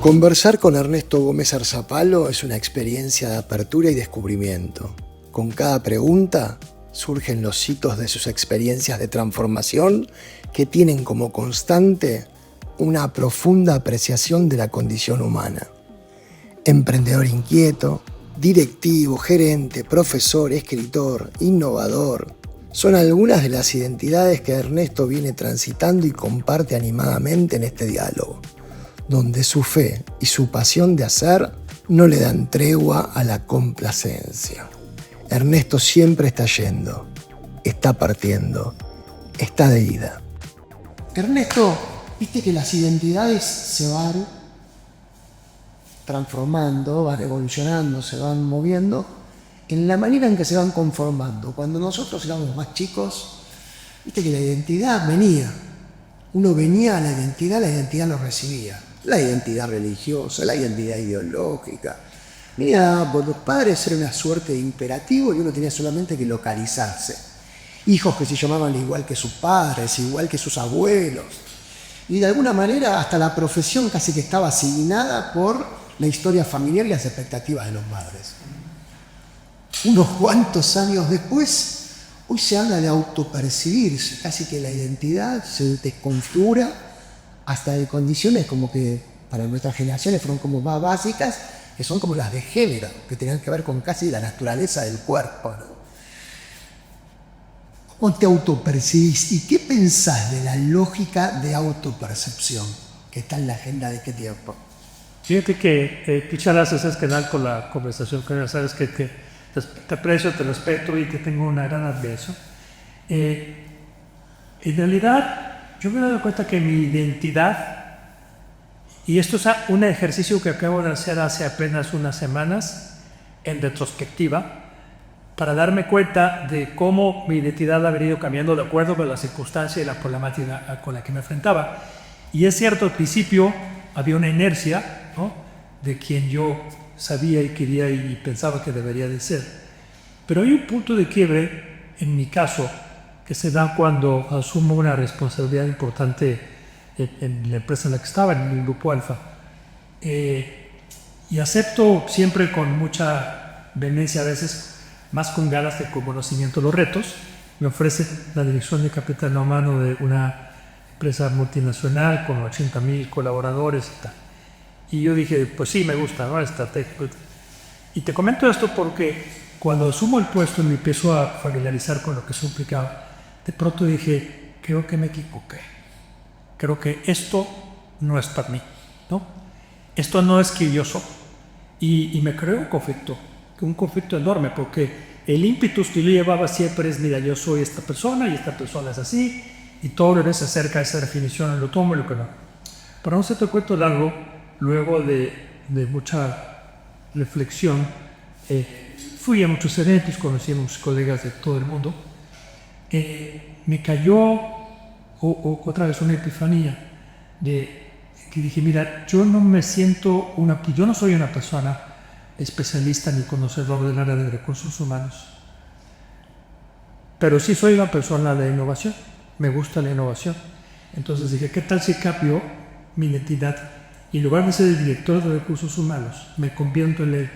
Conversar con Ernesto Gómez Arzapalo es una experiencia de apertura y descubrimiento. Con cada pregunta surgen los hitos de sus experiencias de transformación que tienen como constante una profunda apreciación de la condición humana. Emprendedor inquieto, directivo, gerente, profesor, escritor, innovador, son algunas de las identidades que Ernesto viene transitando y comparte animadamente en este diálogo, donde su fe y su pasión de hacer no le dan tregua a la complacencia. Ernesto siempre está yendo, está partiendo, está de ida. Ernesto, viste que las identidades se van transformando, van evolucionando, se van moviendo en la manera en que se van conformando. Cuando nosotros éramos más chicos, viste que la identidad venía. Uno venía a la identidad lo recibía. La identidad religiosa, la identidad ideológica. Venía por los padres, era una suerte de imperativo y uno tenía solamente que localizarse. Hijos que se llamaban igual que sus padres, igual que sus abuelos. Y de alguna manera hasta la profesión casi que estaba asignada por la historia familiar y las expectativas de los padres. Unos cuantos años después, hoy se habla de autopercibirse, casi que la identidad se desconfigura hasta de condiciones como que para nuestras generaciones fueron como más básicas, que son como las de género, que tenían que ver con casi la naturaleza del cuerpo, ¿no? ¿Cómo te autopercibís y qué pensás de la lógica de autopercepción que está en la agenda de qué tiempo? Fíjate que muchas gracias es canal con la conversación con él, sabes que te aprecio, te respeto y te tengo una gran admiración. En realidad, yo me he dado cuenta que mi identidad, y esto es un ejercicio que acabo de hacer hace apenas unas semanas, en retrospectiva, para darme cuenta de cómo mi identidad ha venido cambiando de acuerdo con la circunstancia y la problemática con la que me enfrentaba. Y es cierto, al principio había una inercia, ¿no?, de quien yo sabía y quería y pensaba que debería de ser. Pero hay un punto de quiebre, en mi caso, que se da cuando asumo una responsabilidad importante en la empresa en la que estaba, en el Grupo Alfa. Y acepto siempre con mucha vehemencia, a veces más con ganas que con conocimiento, los retos. Me ofrece la dirección de capital humano de una empresa multinacional con 80,000 colaboradores y tal. Y yo dije, pues sí, me gusta, ¿no?, estratégico. Y te comento esto porque cuando asumo el puesto y me empiezo a familiarizar con lo que eso implicaba, de pronto dije, creo que me equivoqué. Creo que esto no es para mí, ¿no? Esto no es que yo soy. Y me creo un conflicto enorme, porque el ímpetus que yo llevaba siempre es, mira, yo soy esta persona y esta persona es así, y todo lo que se acerca a esa definición lo tomo y lo que no. Para no hacerte cuento largo, luego de mucha reflexión, fui a muchos eventos, conocí a muchos colegas de todo el mundo. Me cayó otra vez una epifanía de que dije, mira, yo no soy una persona especialista ni conocedor del área de recursos humanos, pero sí soy una persona de innovación, me gusta la innovación. Entonces dije, ¿qué tal si cambio mi identidad y en lugar de ser el director de recursos humanos, me convierto en el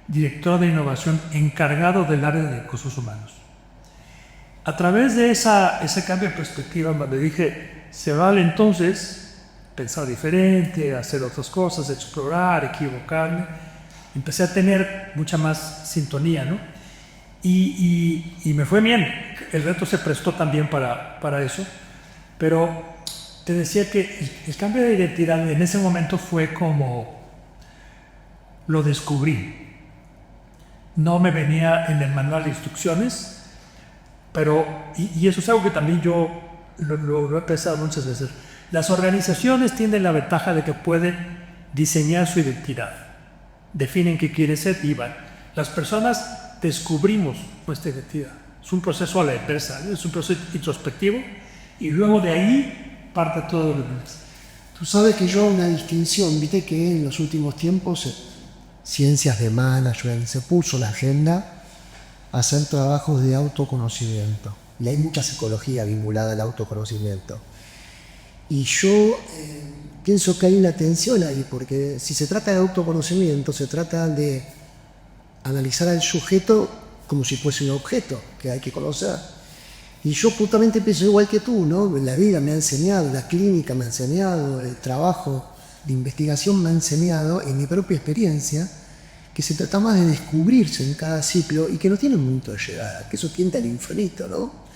director de innovación encargado del área de recursos humanos? A través de ese cambio de perspectiva me dije, se vale entonces pensar diferente, hacer otras cosas, explorar, equivocarme. Empecé a tener mucha más sintonía, ¿no? Y me fue bien. El reto se prestó también para eso. Pero te decía que el cambio de identidad en ese momento fue como lo descubrí. No me venía en el manual de instrucciones, pero, y eso es algo que también yo lo he pensado muchas veces. Las organizaciones tienen la ventaja de que pueden diseñar su identidad. Definen qué quieren ser y van. Las personas descubrimos nuestra identidad. Es un proceso a la empresa, es un proceso introspectivo y luego de ahí parte todo lo demás. Tú sabes que yo hago una distinción, viste que en los últimos tiempos ciencias de management se puso la agenda a hacer trabajos de autoconocimiento. Y hay mucha psicología vinculada al autoconocimiento. Y yo pienso que hay una tensión ahí, porque si se trata de autoconocimiento, se trata de analizar al sujeto como si fuese un objeto que hay que conocer. Y yo justamente pienso igual que tú, ¿no? La vida me ha enseñado, la clínica me ha enseñado, el trabajo de investigación me ha enseñado, en mi propia experiencia, que se trata más de descubrirse en cada ciclo y que no tiene un punto de llegada, que eso tiende al infinito, ¿no?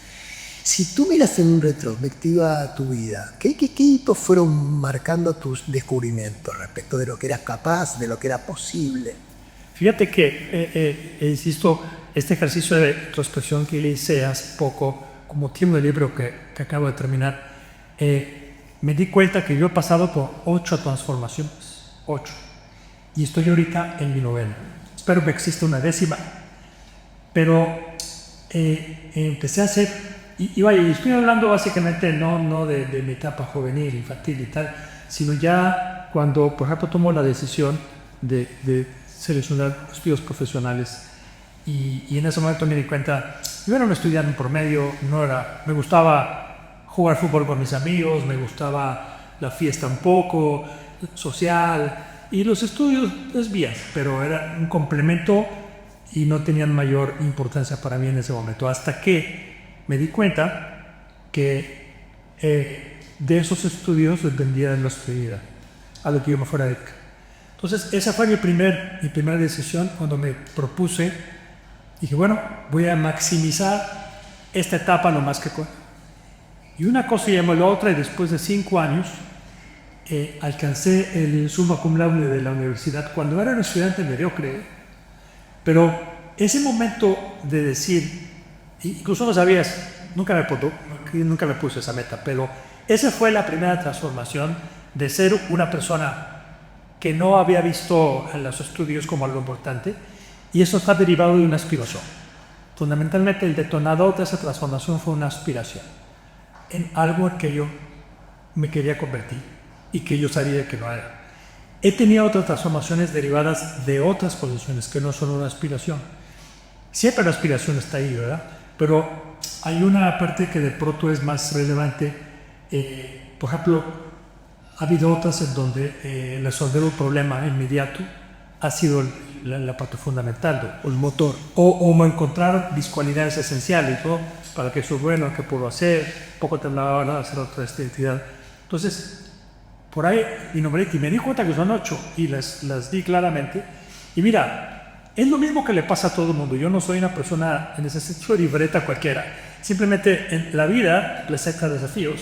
Si tú miras en retrospectiva tu vida, ¿qué hitos fueron marcando tus descubrimientos respecto de lo que eras capaz, de lo que era posible? Fíjate que, insisto, este ejercicio de retrospección que hice hace poco, como tiene el libro que acabo de terminar, me di cuenta que yo he pasado por 8 transformaciones, 8, y estoy ahorita en mi 9ª. Espero que exista una 10ª, pero empecé a hacer, y vaya, estoy hablando básicamente no de mi etapa juvenil, infantil y tal, sino ya cuando, por ejemplo, tomo la decisión de seleccionar estudios profesionales, y en ese momento me di cuenta, yo era un estudiante en promedio, me gustaba jugar fútbol con mis amigos, me gustaba la fiesta un poco, social, y los estudios es bien, pero era un complemento y no tenían mayor importancia para mí en ese momento, hasta que me di cuenta que de esos estudios dependía de nuestra vida, a lo que yo me fuera a dedicar. Entonces, esa fue mi primera decisión cuando me propuse. Dije, bueno, voy a maximizar esta etapa lo más que pueda. Y una cosa llamó a la otra, y después de 5 años alcancé el summa cum laude de la universidad cuando era un estudiante mediocre. Pero ese momento de decir, incluso no sabías, nunca me puse esa meta, pero esa fue la primera transformación de ser una persona que no había visto en los estudios como algo importante, y eso está derivado de una aspiración. Fundamentalmente el detonador de esa transformación fue una aspiración en algo en que yo me quería convertir y que yo sabía que no era. He tenido otras transformaciones derivadas de otras posiciones que no son una aspiración. Siempre la aspiración está ahí, ¿verdad? Pero hay una parte que de pronto es más relevante. Por ejemplo, ha habido otras en donde resolver un problema inmediato ha sido la parte fundamental, O el motor. o encontrar mis cualidades esenciales, ¿no? Para que soy bueno, que puedo hacer, poco te hablaba de hacer otra identidad. Entonces, por ahí y me di cuenta que son 8 y las di claramente. Y mira, es lo mismo que le pasa a todo el mundo. Yo no soy una persona en ese sentido libreta cualquiera. Simplemente en la vida les saca desafíos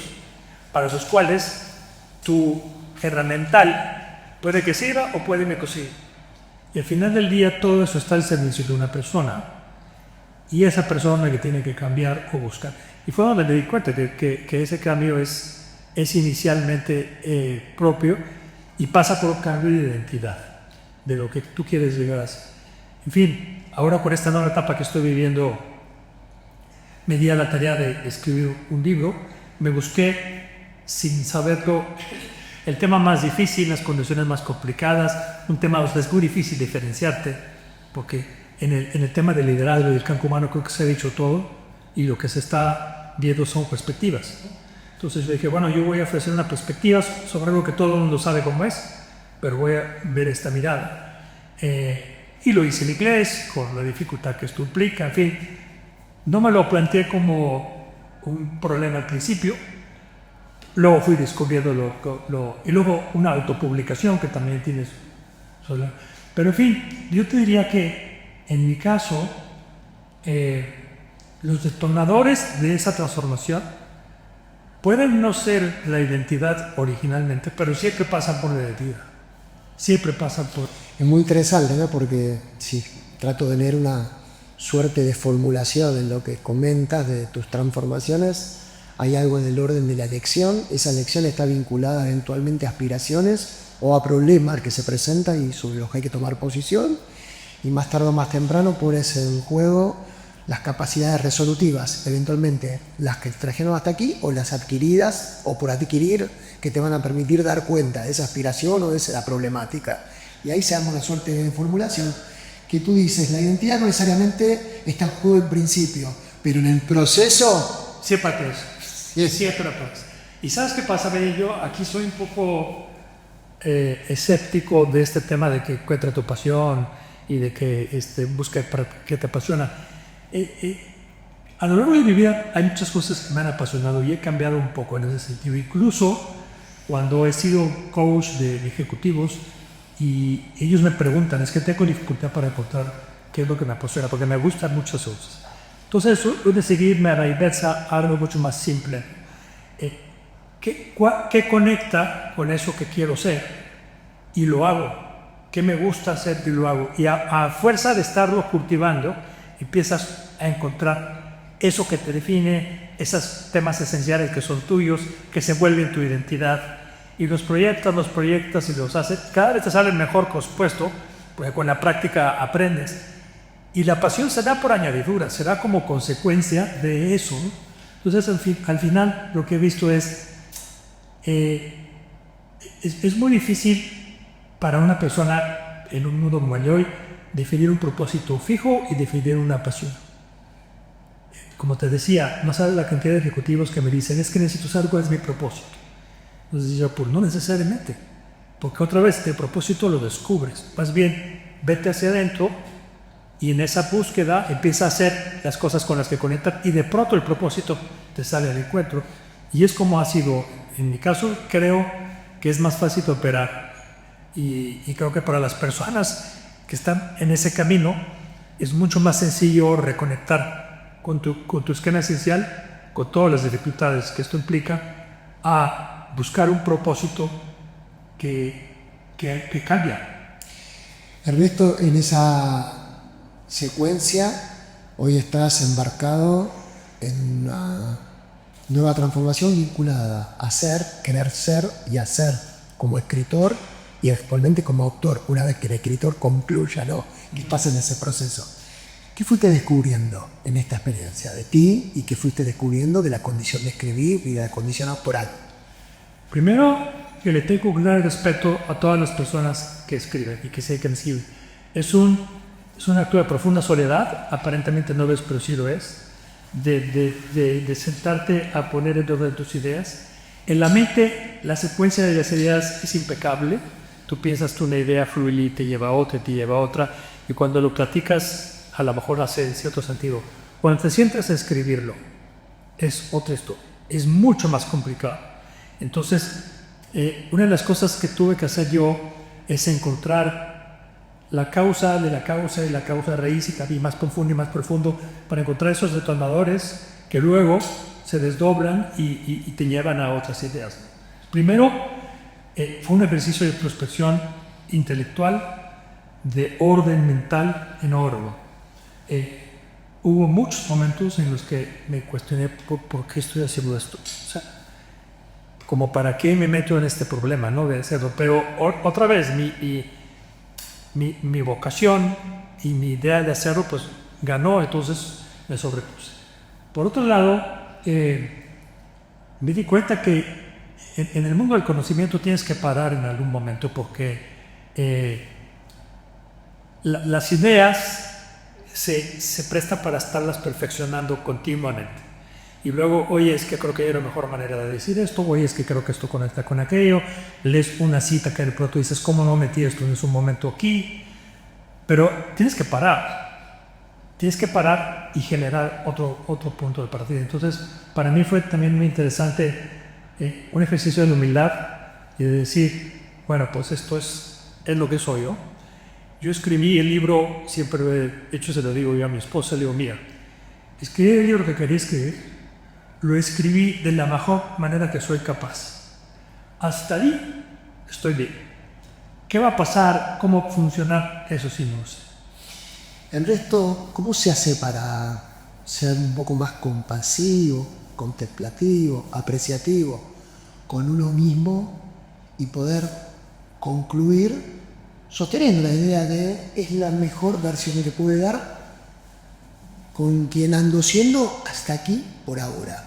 para los cuales tu herramental puede que sirva o puede que sí. Y al final del día todo eso está al servicio de una persona, y esa persona que tiene que cambiar o buscar. Y fue donde me di cuenta que ese cambio es inicialmente propio y pasa por un cambio de identidad, de lo que tú quieres llegar a ser. En fin, ahora con esta nueva etapa que estoy viviendo, me di a la tarea de escribir un libro. Me busqué, sin saberlo, el tema más difícil, las condiciones más complicadas, un tema donde es muy difícil diferenciarte, porque en el tema del liderazgo y del campo humano creo que se ha dicho todo, y lo que se está viendo son perspectivas. Entonces yo dije, bueno, yo voy a ofrecer una perspectiva sobre algo que todo el mundo sabe cómo es, pero voy a ver esta mirada. Y lo hice en inglés, con la dificultad que esto implica, en fin. No me lo planteé como un problema al principio. Luego fui descubriendo y luego una autopublicación que también tienes. Pero en fin, yo te diría que en mi caso, los detonadores de esa transformación pueden no ser la identidad originalmente, pero siempre pasan por la identidad. Siempre pasan por... Es muy interesante, ¿no? Porque sí, trato de leer una suerte de formulación en lo que comentas de tus transformaciones. Hay algo en el orden de la elección. Esa elección está vinculada eventualmente a aspiraciones o a problemas que se presentan y sobre los que hay que tomar posición. Y más tarde o más temprano pones en juego las capacidades resolutivas, eventualmente las que te trajeron hasta aquí o las adquiridas o por adquirir, que te van a permitir dar cuenta de esa aspiración o de esa problemática. Y ahí se da una suerte de formulación que tú dices, la identidad no necesariamente está en juego en principio, pero en el proceso... Siempre aparece. Siempre aparece. ¿Y sabes qué pasa, Bello? Yo aquí soy un poco escéptico de este tema de que encuentra tu pasión y de que busca para qué te apasiona. A lo largo de mi vida hay muchas cosas que me han apasionado y he cambiado un poco en ese sentido. Incluso cuando he sido coach de ejecutivos y ellos me preguntan, es que tengo dificultad para encontrar qué es lo que me apasiona, porque me gustan muchas cosas. Entonces, yo decidí irme a la inversa, a algo mucho más simple. ¿Qué conecta con eso que quiero ser? Y lo hago. ¿Qué me gusta hacer y lo hago? Y a fuerza de estarlo cultivando, empiezas a encontrar eso que te define, esos temas esenciales que son tuyos, que se vuelven tu identidad. Y los proyectas y los haces. Cada vez te salen mejor, por supuesto, porque con la práctica aprendes. Y la pasión se da por añadidura, será como consecuencia de eso, ¿no? Entonces, al final, lo que he visto es muy difícil para una persona en un mundo como el de hoy definir un propósito fijo y definir una pasión. Como te decía, no sabes la cantidad de ejecutivos que me dicen, es que necesito saber cuál es mi propósito. Entonces yo, pues no necesariamente, porque otra vez el propósito lo descubres. Más bien, vete hacia adentro y en esa búsqueda empieza a hacer las cosas con las que conectar y de pronto el propósito te sale al encuentro. Y es como ha sido, en mi caso, creo que es más fácil de operar. Y creo que para las personas que están en ese camino es mucho más sencillo reconectar con tu esquema esencial, con todas las dificultades que esto implica, a buscar un propósito que cambia. Ernesto, en esa secuencia, hoy estás embarcado en una nueva transformación vinculada a ser, querer ser y hacer como escritor y actualmente como autor, una vez que el escritor concluya, ¿no? Que pasa en ese proceso. ¿Qué fuiste descubriendo en esta experiencia de ti y qué fuiste descubriendo de la condición de escribir y de la condición autoral? Primero, que le tengo un gran respeto a todas las personas que escriben y que se dedican a escribir. Es un acto de profunda soledad, aparentemente no ves, pero sí lo es, de sentarte a poner en orden tus ideas. En la mente, la secuencia de las ideas es impecable. Tú piensas una idea fluye y te lleva a otra, te lleva a otra, y cuando lo platicas, a lo mejor hace cierto sentido. Cuando te sientas a escribirlo, es otra historia, es mucho más complicado. Entonces, una de las cosas que tuve que hacer yo es encontrar la causa de la causa y la causa raíz y también más profundo y más profundo para encontrar esos detonadores que luego se desdoblan y te llevan a otras ideas. Primero, fue un ejercicio de introspección intelectual, de orden mental enorme. Hubo muchos momentos en los que me cuestioné por qué estoy haciendo esto. O sea, como para qué me meto en este problema, ¿no? De hacerlo. Pero otra vez, mi vocación y mi idea de hacerlo, pues ganó, entonces me sobrepuse. Por otro lado, me di cuenta que en el mundo del conocimiento tienes que parar en algún momento porque las ideas se prestan para estarlas perfeccionando continuamente. Y luego, oye, es que creo que hay una mejor manera de decir esto, oye, es que creo que esto conecta con aquello, lees una cita que de pronto dices, ¿cómo no metí esto en su momento aquí? Pero tienes que parar y generar otro punto de partida. Entonces, para mí fue también muy interesante un ejercicio de humildad y de decir, bueno, pues esto es lo que soy yo. Yo escribí el libro, siempre lo he hecho, se lo digo yo a mi esposa, le digo, mira, escribí el libro que quería escribir, lo escribí de la mejor manera que soy capaz. Hasta ahí estoy bien. ¿Qué va a pasar? ¿Cómo va a funcionar? Eso sí no sé. Ernesto, ¿cómo se hace para ser un poco más compasivo, contemplativo, apreciativo con uno mismo y poder concluir sosteniendo la idea de es la mejor versión que pude dar con quien ando siendo hasta aquí por ahora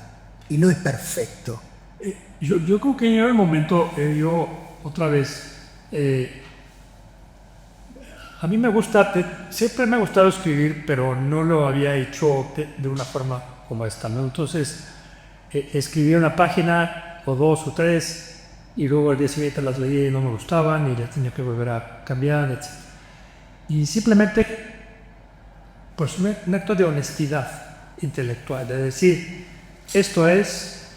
y no es perfecto? Yo creo que en el momento, yo otra vez, a mí siempre me ha gustado escribir, pero no lo había hecho de una forma como esta, ¿no? Entonces, escribir una página o dos o tres y luego al día siguiente las leí y no me gustaban y las tenía que volver a cambiar, etc. Y simplemente, pues un acto de honestidad intelectual, de decir, esto es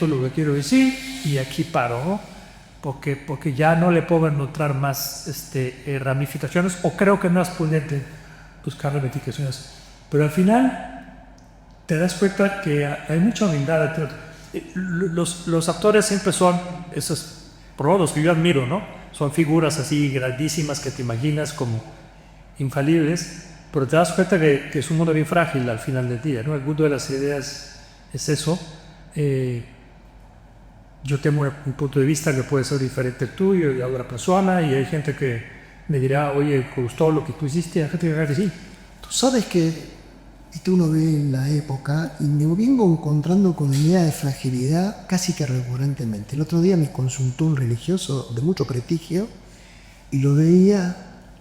lo que quiero decir y aquí paro, ¿no? Porque ya no le puedo encontrar más ramificaciones, o creo que no es prudente buscar ramificaciones. Pero al final te das cuenta que hay mucha humildad. Los actores siempre son esos prodos que yo admiro, ¿no? Son figuras así grandísimas que te imaginas como infalibles, pero te das cuenta que es un mundo bien frágil al final del día, ¿no? El mundo de las ideas es eso. Yo tengo un punto de vista que puede ser diferente al tuyo y de otra persona, y hay gente que me dirá, oye, me gustó lo que tú hiciste, y hay gente que va a decir, sí. Tú sabes que esto uno ve en la época y me vengo encontrando con la idea de fragilidad casi que recurrentemente. El otro día me consultó un religioso de mucho prestigio y lo veía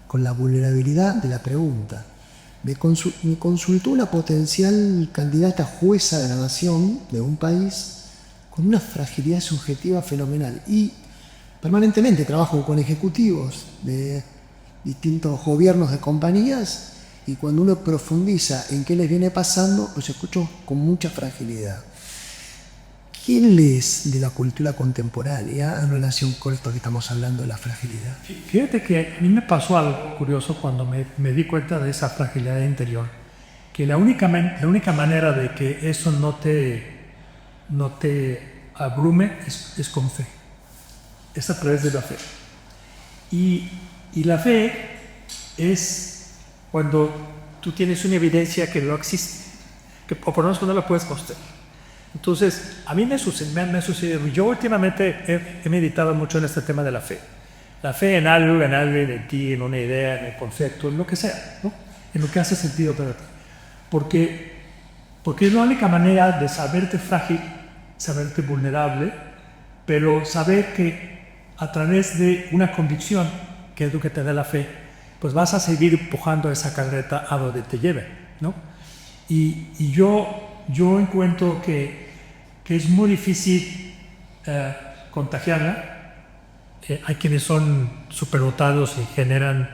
con la vulnerabilidad de la pregunta. Me consultó una potencial candidata jueza de la nación de un país con una fragilidad subjetiva fenomenal, y permanentemente trabajo con ejecutivos de distintos gobiernos de compañías, y cuando uno profundiza en qué les viene pasando, los escucho con mucha fragilidad. ¿Qué lees de la cultura contemporánea en relación con esto que estamos hablando de la fragilidad? Fíjate que a mí me pasó algo curioso cuando me di cuenta de esa fragilidad interior, que la única manera de que eso no te abrume es con fe, es a través de la fe. Y la fe es cuando tú tienes una evidencia que no existe, que o por lo menos no la puedes mostrar. Entonces, a mí me sucedió. Yo últimamente he meditado mucho en este tema de la fe. La fe en algo, en ti, en una idea, en el concepto, en lo que sea, ¿no? En lo que hace sentido para ti. Porque es la única manera de saberte frágil, saberte vulnerable, pero saber que a través de una convicción, que es lo que te da la fe, pues vas a seguir empujando esa carreta a donde te lleve, ¿no? Y yo encuentro que es muy difícil contagiarla. Hay quienes son superdotados y generan,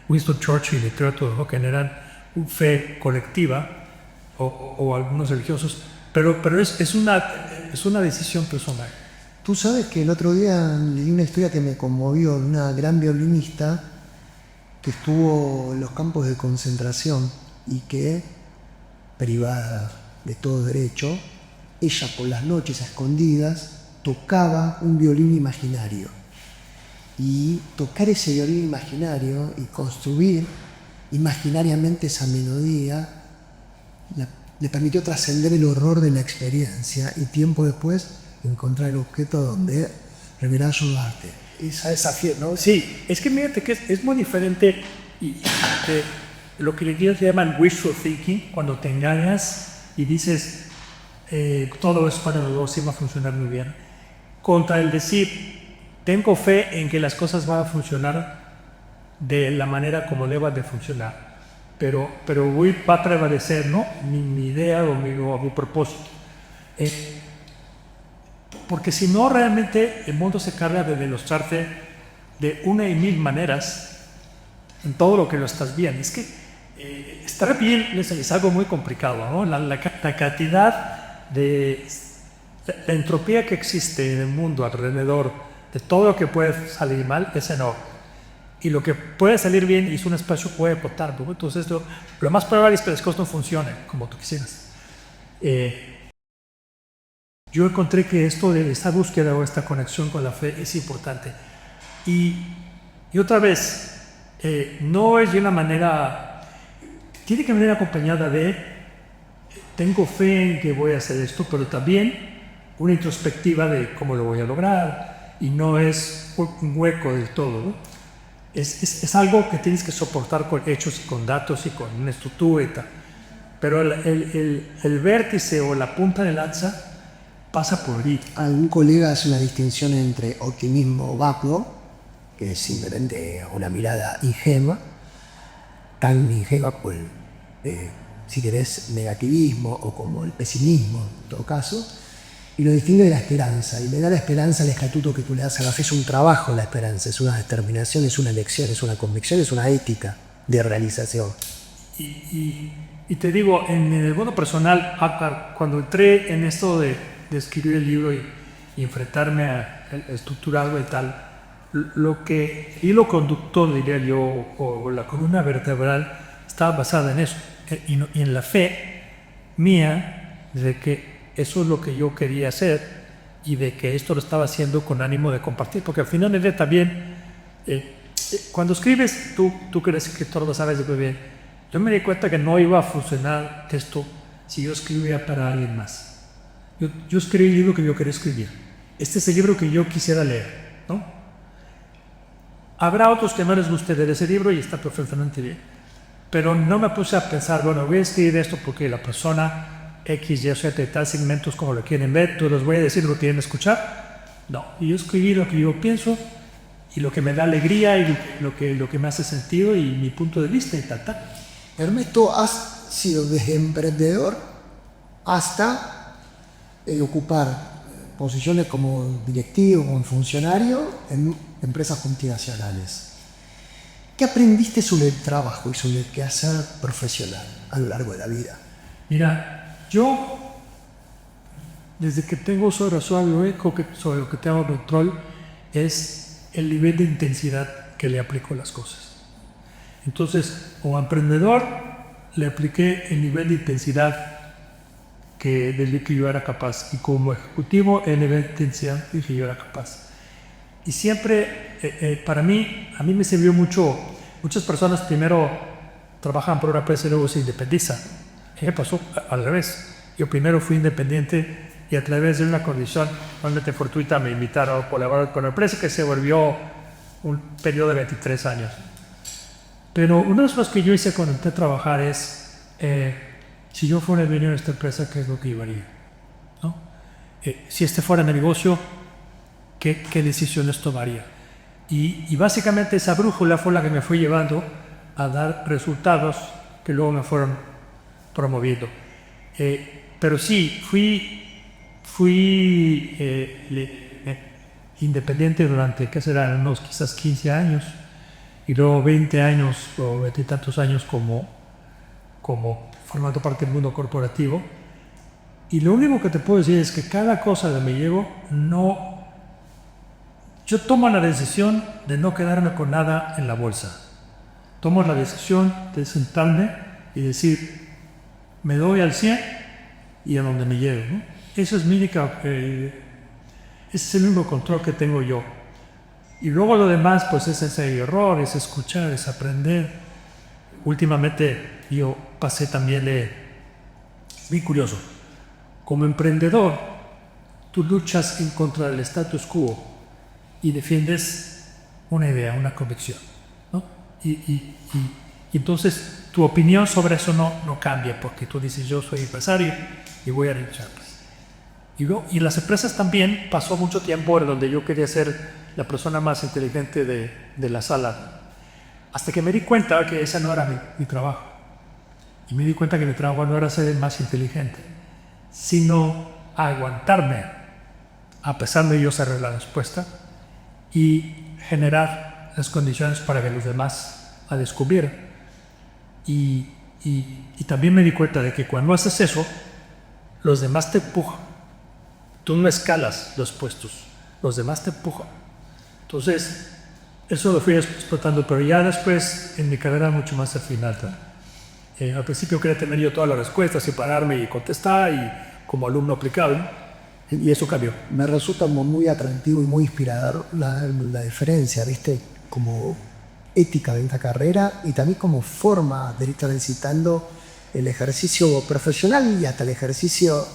Winston Churchill y todo, generan fe colectiva, o algunos religiosos, pero es una decisión personal. Tú sabes que el otro día leí una historia que me conmovió, de una gran violinista que estuvo en los campos de concentración y que, privada de todo derecho, ella por las noches a escondidas tocaba un violín imaginario. Y tocar ese violín imaginario y construir imaginariamente esa melodía le permitió trascender el horror de la experiencia y tiempo después encontrar el objeto donde revelar su arte. Esa desafío, ¿no? Sí, es que fíjate que es muy diferente de lo que los ingleses llaman wishful thinking, cuando te engañas y dices todo es para los dos y va a funcionar muy bien, contra el decir tengo fe en que las cosas van a funcionar de la manera como deban de funcionar, pero va a prevalecer, ¿no? mi idea o mi propósito. Porque si no, realmente el mundo se carga de demostrarte de una y mil maneras en todo lo que lo estás viendo. Es que estar bien es algo muy complicado, ¿no? La cantidad de la entropía que existe en el mundo alrededor de todo lo que puede salir mal es enorme. Y lo que puede salir bien es un espacio que puede botar, ¿no? Entonces lo más probable es que las cosas no funcionen como tú quisieras. Yo encontré que esta búsqueda o esta conexión con la fe es importante. Y otra vez, no es de una manera, tiene que venir acompañada de, tengo fe en que voy a hacer esto, pero también una introspectiva de cómo lo voy a lograr, y no es un hueco del todo, ¿no? Es algo que tienes que soportar con hechos y con datos y con una estructura y tal. Pero el vértice o la punta de lanza pasa por ahí. Algún colega hace una distinción entre optimismo vacuo, que es simplemente una mirada ingenua, tan ingenua como si querés negativismo o como el pesimismo en todo caso, y lo distingue de la esperanza. Y le da la esperanza al estatuto que tú le das a la fe. Es un trabajo la esperanza, es una determinación, es una elección, es una convicción, es una ética de realización. Y te digo, en el mundo personal, cuando entré en esto de escribir el libro y enfrentarme a estructurarlo y tal, hilo conductor, diría yo, o la columna vertebral, estaba basada en eso, y en la fe mía de que eso es lo que yo quería hacer y de que esto lo estaba haciendo con ánimo de compartir, porque al final del día también, cuando escribes, tú que eres escritor lo sabes muy bien, yo me di cuenta que no iba a funcionar esto si yo escribía para alguien más. Yo escribí el libro que yo quería escribir. Este es el libro que yo quisiera leer, ¿no? Habrá otros que no les guste leer ese libro y está perfectamente bien. Pero no me puse a pensar, bueno, voy a escribir esto porque la persona X, Y, Z, tal segmentos como lo quieren ver, tú les voy a decir lo que quieren escuchar. No, y yo escribí lo que yo pienso y lo que me da alegría y lo que me hace sentido y mi punto de vista y tal. Ernesto, has sido desde emprendedor hasta ocupar posiciones como directivo, como funcionario en empresas multinacionales. ¿Qué aprendiste sobre el trabajo y sobre el quehacer profesional a lo largo de la vida? Mira, yo desde que tengo sobre lo único sobre lo que tengo control es el nivel de intensidad que le aplico a las cosas. Entonces, como emprendedor, le apliqué el nivel de intensidad del que yo era capaz, y como ejecutivo, el nivel de intensidad del que yo era capaz. Y siempre, a mí me sirvió mucho. Muchas personas primero trabajan por una empresa y luego se independizan. Me pasó al revés. Yo primero fui independiente y a través de una condición realmente fortuita me invitaron a colaborar con la empresa, que se volvió un periodo de 23 años. Pero una de las cosas que yo hice cuando entré a trabajar es, si yo fuera el dueño de esta empresa, ¿qué es lo que yo haría? ¿No? Si este fuera mi negocio, ¿qué decisiones tomaría? Y básicamente esa brújula fue la que me fue llevando a dar resultados que luego me fueron promoviendo. Pero sí, fui independiente durante, ¿qué serán? Unos quizás 15 años. Y luego 20 años o 20 y tantos años como formando parte del mundo corporativo. Y lo único que te puedo decir es que cada cosa que me llevo, yo tomo la decisión de no quedarme con nada en la bolsa. Tomo la decisión de sentarme y decir, me doy al 100 y a donde me llevo, ¿no? Eso es mi única, ese es el único control que tengo yo. Y luego lo demás, pues es ese error, es escuchar, es aprender. Últimamente yo pasé también es muy curioso. Como emprendedor, tú luchas en contra del status quo y defiendes una idea, una convicción, ¿no? Y entonces tu opinión sobre eso no cambia, porque tú dices, yo soy empresario y voy a luchar. Y las empresas también, pasó mucho tiempo en donde yo quería ser la persona más inteligente de la sala, hasta que me di cuenta que ese no era mi trabajo. Y me di cuenta que mi trabajo no era ser el más inteligente, sino aguantarme, a pesar de yo ser la respuesta, y generar las condiciones para que los demás la descubrieran. Y también me di cuenta de que cuando haces eso, los demás te empujan. Tú no escalas los puestos, los demás te empujan. Entonces, eso lo fui explotando, pero ya después, en mi carrera, mucho más al final. Al principio quería tener yo todas las respuestas y pararme y contestar, y como alumno aplicado, ¿no? Y eso cambió. Me resulta muy atractivo y muy inspirador la diferencia, ¿viste? Como ética de esta carrera y también como forma de ir transitando el ejercicio profesional y hasta el ejercicio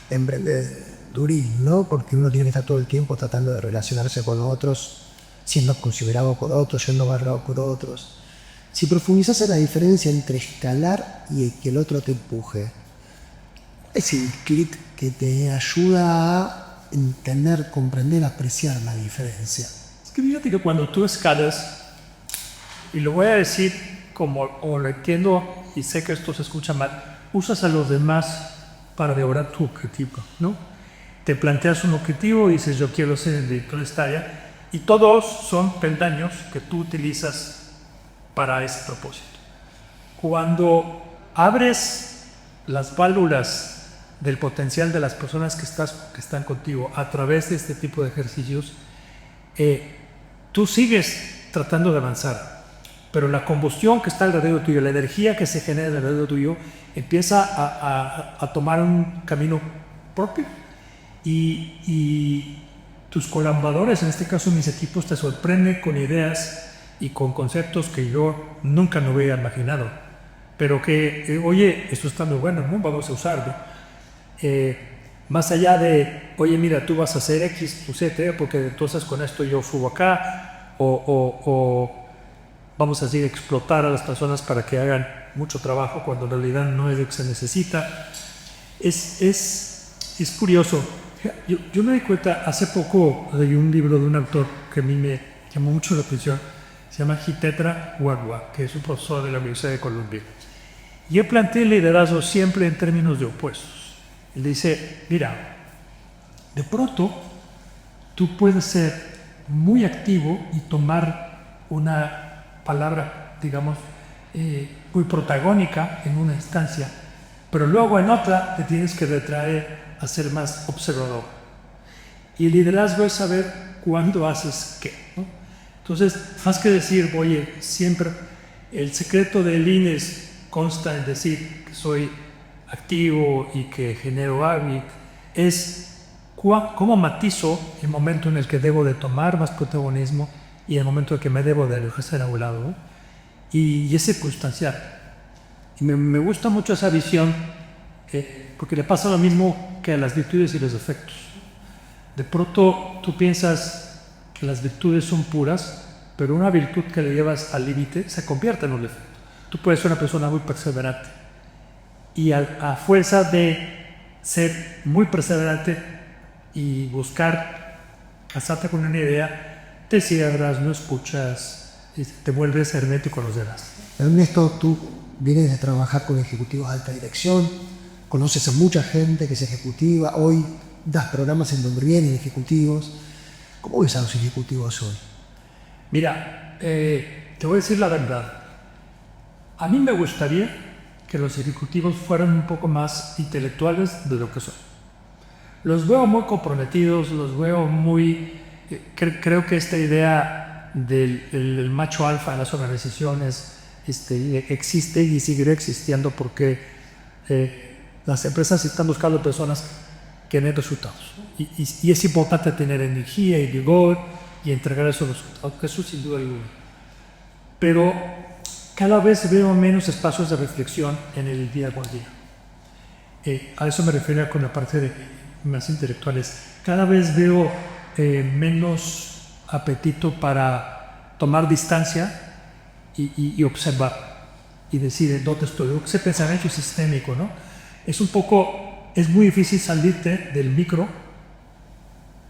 emprendedurismo, ¿no? Porque uno tiene que estar todo el tiempo tratando de relacionarse con otros, siendo considerado por otros, siendo valorado por otros. Si profundizas en la diferencia entre escalar y que el otro te empuje, es el clic que te ayuda a entender, comprender, apreciar la diferencia. Es que fíjate que cuando tú escalas, y lo voy a decir o lo entiendo y sé que esto se escucha mal, usas a los demás para devorar tu objetivo, ¿no? te planteas un objetivo y dices yo quiero ser el director de esta área, y todos son peldaños que tú utilizas para ese propósito. Cuando abres las válvulas del potencial de las personas que están contigo a través de este tipo de ejercicios, tú sigues tratando de avanzar, pero la combustión que está alrededor tuyo, la energía que se genera alrededor tuyo, empieza a tomar un camino propio, y tus colaboradores, en este caso mis equipos, te sorprenden con ideas y con conceptos que yo nunca me hubiera imaginado, pero que, oye, esto está muy bueno, ¿no? Vamos a usarlo. Más allá de, oye, mira, tú vas a hacer X, tu Z, porque entonces con esto yo subo acá, o vamos a decir, explotar a las personas para que hagan mucho trabajo cuando en realidad no es lo que se necesita. Es curioso. Yo me di cuenta, hace poco leí un libro de un autor que a mí me llamó mucho la atención, se llama Hitetra Wagwa, que es un profesor de la Universidad de Columbia. Y él plantea el liderazgo siempre en términos de opuestos. Él dice, mira, de pronto tú puedes ser muy activo y tomar una palabra, digamos, muy protagónica en una instancia, pero luego en otra te tienes que retraer a ser más observador. Y el liderazgo es saber cuándo haces qué, ¿no? Entonces, más que decir, oye, siempre el secreto del INES consta en decir que soy activo y que genero hábito, es cómo matizo el momento en el que debo de tomar más protagonismo y el momento en que me debo de hacer a un lado, ¿no? Y es circunstancial. Y me gusta mucho esa visión, porque le pasa lo mismo que a las virtudes y los defectos. De pronto tú piensas que las virtudes son puras, pero una virtud que le llevas al límite se convierte en un defecto. Tú puedes ser una persona muy perseverante y a fuerza de ser muy perseverante y buscar casarte con una idea, te cierras, no escuchas y te vuelves hermético a los demás. Ernesto, tú vienes de trabajar con ejecutivos de alta dirección, conoces a mucha gente que es ejecutiva, hoy das programas en donde vienen ejecutivos. ¿Cómo ves a los ejecutivos hoy? Mira, te voy a decir la verdad. A mí me gustaría que los ejecutivos fueran un poco más intelectuales de lo que son. Los veo muy comprometidos, los veo muy... creo que esta idea del macho alfa en las organizaciones existe y seguirá existiendo porque las empresas están buscando personas que den resultados. Y es importante tener energía y vigor y entregar esos resultados, eso sin duda alguna. Pero cada vez veo menos espacios de reflexión en el día con día. A eso me refiero con la parte de más intelectuales. Cada vez veo menos apetito para tomar distancia y observar y decir en dónde estoy. Ese pensamiento sistémico, ¿no? Es muy difícil salirte del micro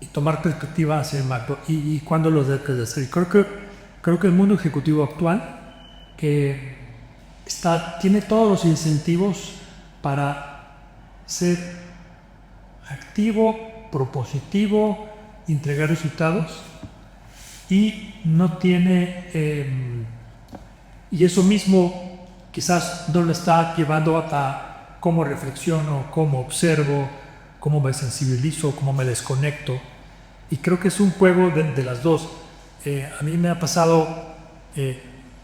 y tomar perspectiva hacia el macro. Y cuando lo debes de hacer. Creo que el mundo ejecutivo actual tiene todos los incentivos para ser activo, propositivo, entregar resultados y no tiene, y eso mismo quizás no lo está llevando a cómo reflexiono, cómo observo, cómo me sensibilizo, cómo me desconecto, y creo que es un juego de las dos. A mí me ha pasado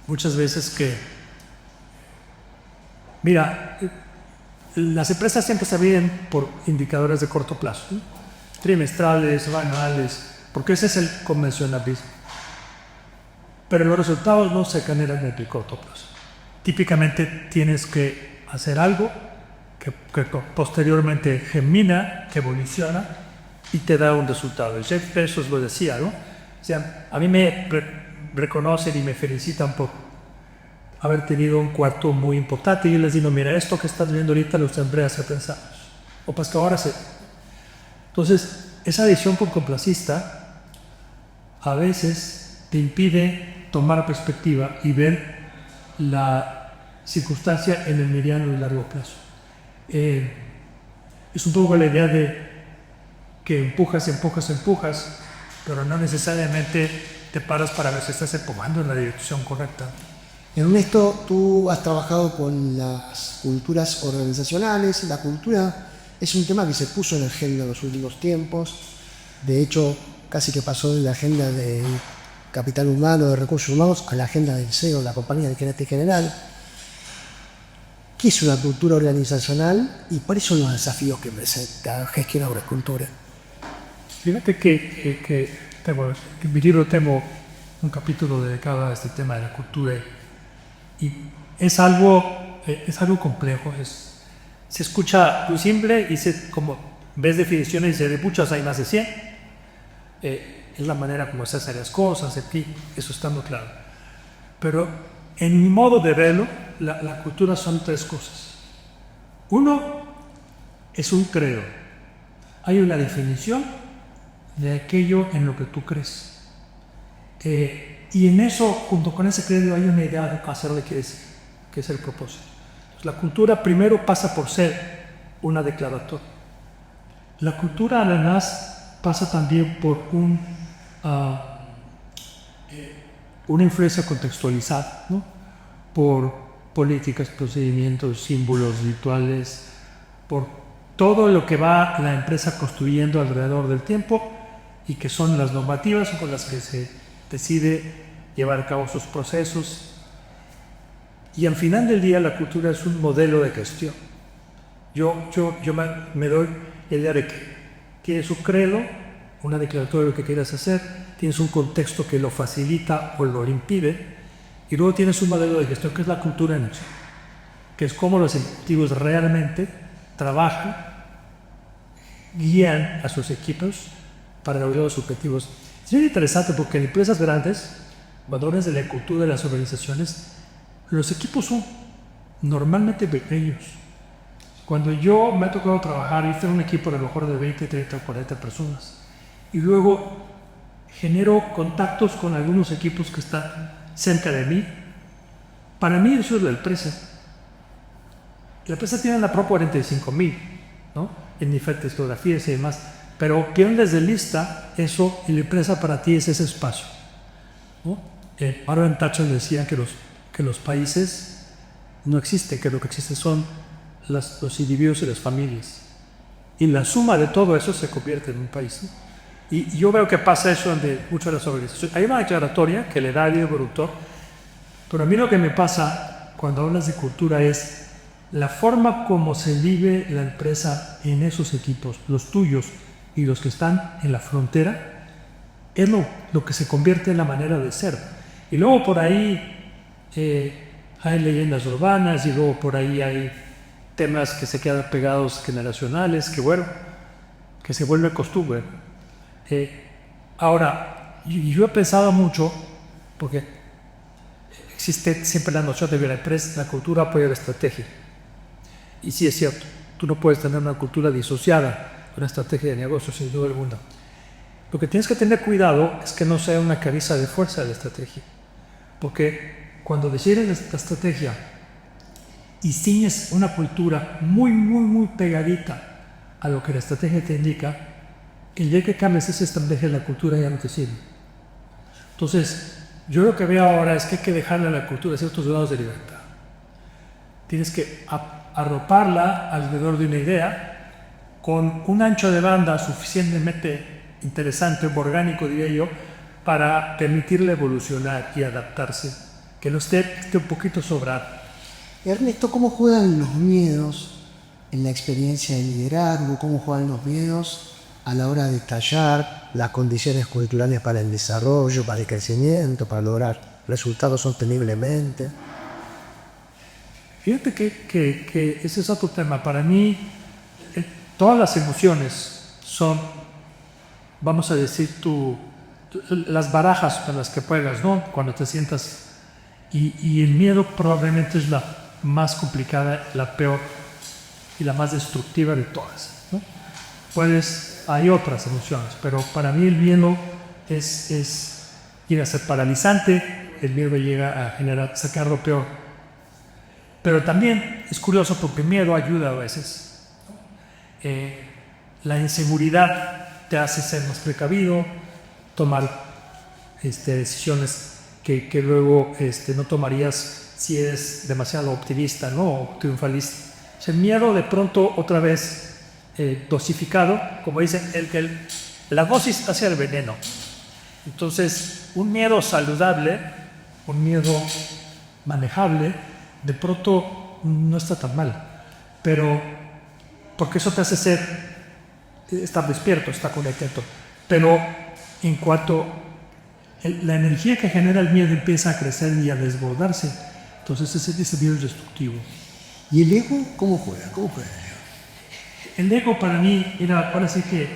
muchas veces que, mira, las empresas siempre se miden por indicadores de corto plazo, ¿sí? Trimestrales, anuales, porque ese es el convencionalismo. Pero los resultados no se generan en el corto plazo. Típicamente tienes que hacer algo que posteriormente germina, que evoluciona y te da un resultado. Y Jeff Bezos lo decía, ¿no? O sea, a mí me reconocen y me felicitan por haber tenido un cuarto muy importante y yo les digo, mira, esto que estás viendo ahorita lo sembré hace 3 años, o pues que ahora se... Entonces, esa visión cortoplacista a veces te impide tomar perspectiva y ver la circunstancia en el mediano y largo plazo. Es un poco la idea de que empujas, pero no necesariamente te paras para ver si estás empujando en la dirección correcta. Ernesto, tú has trabajado con las culturas organizacionales. La cultura es un tema que se puso en la agenda en los últimos tiempos. De hecho, casi que pasó de la agenda del capital humano, de recursos humanos, a la agenda del CEO, la compañía del gerente general. ¿Qué es una cultura organizacional y cuáles son los desafíos que presenta gestionar una cultura? Fíjate que en mi libro tengo un capítulo dedicado a este tema de la cultura y es algo complejo. Se escucha muy simple y como ves definiciones y se de muchas hay más de 100. Es la manera como se hacen las cosas, aquí, eso está muy claro. Pero en mi modo de verlo, la cultura son 3 cosas. Uno es un credo. Hay una definición de aquello en lo que tú crees. Y en eso, junto con ese credo, hay una idea de hacer lo que quiere decir, que es el propósito. Entonces, la cultura primero pasa por ser una declaratoria. La cultura, además, pasa también por una influencia contextualizada, ¿no? Por políticas, procedimientos, símbolos, rituales, por todo lo que va la empresa construyendo alrededor del tiempo y que son las normativas con las que se decide llevar a cabo sus procesos. Y al final del día la cultura es un modelo de gestión. Yo me doy la idea de que tienes un credo, una declaratoria de lo que quieras hacer, tienes un contexto que lo facilita o lo impide, y luego tienes un modelo de gestión que es la cultura en acción, que es cómo los ejecutivos realmente trabajan, guían a sus equipos para lograr los objetivos. Es muy interesante porque en empresas grandes, cuando hablas de la cultura de las organizaciones, los equipos son normalmente pequeños. Cuando yo me ha tocado trabajar, hice un equipo de a lo mejor de 20, 30 o 40 personas. Y luego genero contactos con algunos equipos que están cerca de mí. Para mí eso es la empresa. La empresa tiene la Pro 45,000, ¿no? En diferentes geografías y demás. Pero pierdes de lista eso y la empresa para ti es ese espacio, ¿no? Margaret Thatcher decía que los países no existen, que lo que existe son los individuos y las familias. Y la suma de todo eso se convierte en un país, ¿no? Y yo veo que pasa eso en muchas de las organizaciones. Hay una declaratoria que le da el libro productor, pero a mí lo que me pasa cuando hablas de cultura es la forma como se vive la empresa en esos equipos, los tuyos y los que están en la frontera, es lo que se convierte en la manera de ser. Y luego por ahí hay leyendas urbanas y luego por ahí hay temas que se quedan pegados generacionales, que bueno, que se vuelve costumbre. Ahora, yo he pensado mucho, porque existe siempre la noción de que la empresa, la cultura apoya la estrategia. Y sí es cierto, tú no puedes tener una cultura disociada de una estrategia de negocio sin duda alguna. Lo que tienes que tener cuidado es que no sea una camisa de fuerza de la estrategia. Porque cuando decides la estrategia y ciñes una cultura muy, muy, muy pegadita a lo que la estrategia te indica, el día que cambies esa estrategia, la cultura ya no te sirve. Entonces, yo lo que veo ahora es que hay que dejarle a la cultura ciertos grados de libertad. Tienes que arroparla alrededor de una idea con un ancho de banda suficientemente interesante, orgánico diría yo, para permitirle evolucionar y adaptarse, que no esté un poquito sobrado. Ernesto, ¿cómo juegan los miedos en la experiencia de liderazgo? ¿Cómo juegan los miedos a la hora de tallar las condiciones culturales para el desarrollo, para el crecimiento, para lograr resultados sosteniblemente? Fíjate que ese es otro tema. Para mí, todas las emociones son, vamos a decir, las barajas con las que juegas, ¿no? Cuando te sientas. Y el miedo probablemente es la más complicada, la peor y la más destructiva de todas, ¿no? Hay otras emociones, pero para mí el miedo llega a ser paralizante, el miedo llega a sacar lo peor. Pero también es curioso porque el miedo ayuda a veces. La inseguridad te hace ser más precavido, tomar decisiones que luego no tomarías si eres demasiado optimista, ¿no? O triunfalista. O sea, el miedo de pronto otra vez dosificado, como dicen, la dosis hace el veneno. Entonces, un miedo saludable, un miedo manejable, de pronto no está tan mal, pero porque eso te hace estar despierto, estar conectado. Pero en cuanto la energía que genera el miedo empieza a crecer y a desbordarse, entonces ese miedo es destructivo. ¿Y el ego cómo juega? ¿Cómo juega el ego? El ego para mí, ahora sí que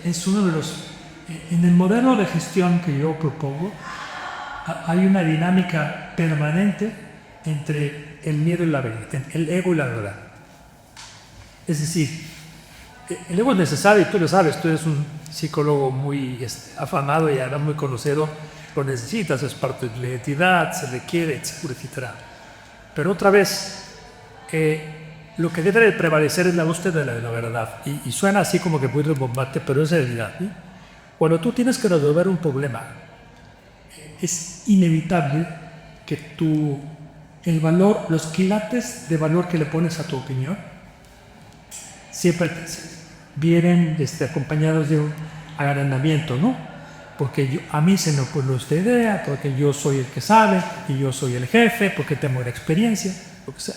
es uno de los... En el modelo de gestión que yo propongo, hay una dinámica permanente entre el miedo y la verdad, el ego y la verdad. Es decir, el ego es necesario, y tú lo sabes, tú eres un psicólogo muy afamado y ahora muy conocido, lo necesitas, es parte de la identidad, se requiere, etcétera. Pero otra vez, lo que debe de prevalecer es la búsqueda de la verdad. Y suena así como que muy rimbombante, pero es realidad, ¿sí? Cuando tú tienes que resolver un problema, es inevitable que el valor, los quilates de valor que le pones a tu opinión, siempre vienen acompañados de un agrandamiento, ¿no? Porque a mí se me ocurrió esta idea, porque yo soy el que sabe, y yo soy el jefe, porque tengo la experiencia, lo que sea.